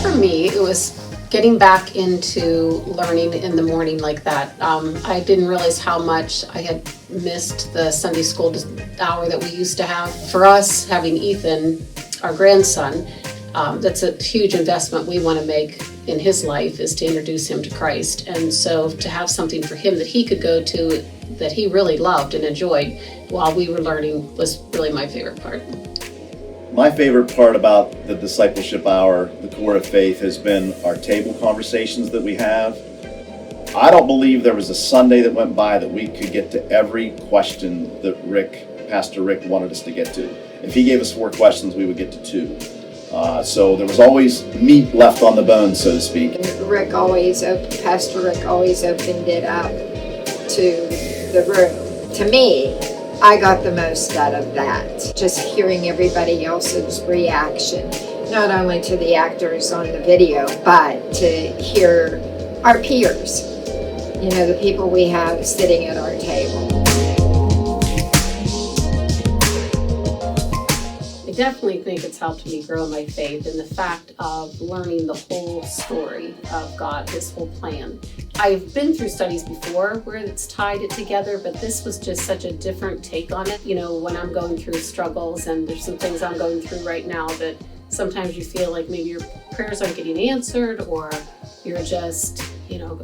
For me, it was getting back into learning in the morning like that. I didn't realize how much I had missed the Sunday school hour that we used to have. For us, having Ethan, our grandson, that's a huge investment we want to make in his life, is to introduce him to Christ. And so to have something for him that he could go to that he really loved and enjoyed while we were learning was really my favorite part. My favorite part about the Discipleship Hour, the core of faith, has been our table conversations that we have. I don't believe there was a Sunday that went by that we could get to every question that Pastor Rick wanted us to get to. If he gave us 4 questions, we would get to 2. So there was always meat left on the bone, so to speak. Pastor Rick always opened it up to the room. To me, I got the most out of that. Just hearing everybody else's reaction, not only to the actors on the video, but to hear our peers, the people we have sitting at our table. I definitely think it's helped me grow my faith in the fact of learning the whole story of God, His whole plan. I've been through studies before where it's tied it together, but this was just such a different take on it. When I'm going through struggles, and there's some things I'm going through right now that sometimes you feel like maybe your prayers aren't getting answered, or you're just,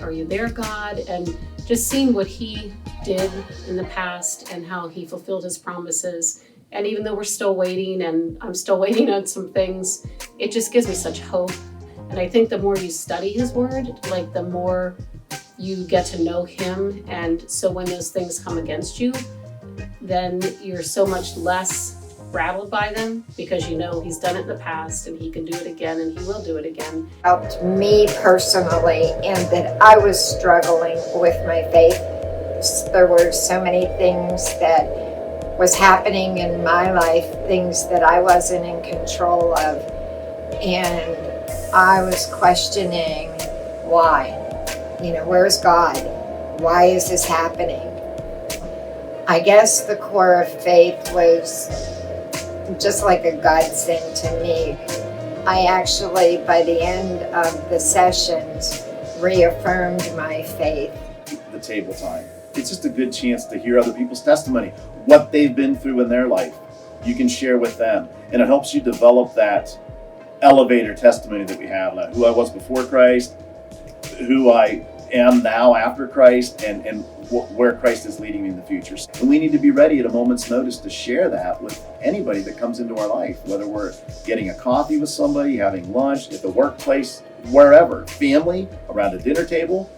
are you there, God? And just seeing what He did in the past and how He fulfilled His promises. And even though we're still waiting, and I'm still waiting on some things, it just gives me such hope. And I think the more you study His Word, the more you get to know Him. And so when those things come against you, then you're so much less rattled by them, because He's done it in the past and He can do it again, and He will do it again. Helped me personally, and that I was struggling with my faith. There were so many things that was happening in my life, things that I wasn't in control of, and I was questioning why. Where's God? Why is this happening? I guess the core of faith was just like a godsend to me. I actually, by the end of the sessions, reaffirmed my faith. The table time. It's just a good chance to hear other people's testimony, what they've been through in their life. You can share with them, and it helps you develop that elevator testimony that we have, like who I was before Christ, who I am now after Christ, and where Christ is leading me in the future. And we need to be ready at a moment's notice to share that with anybody that comes into our life, whether we're getting a coffee with somebody, having lunch, at the workplace, wherever, family, around a dinner table.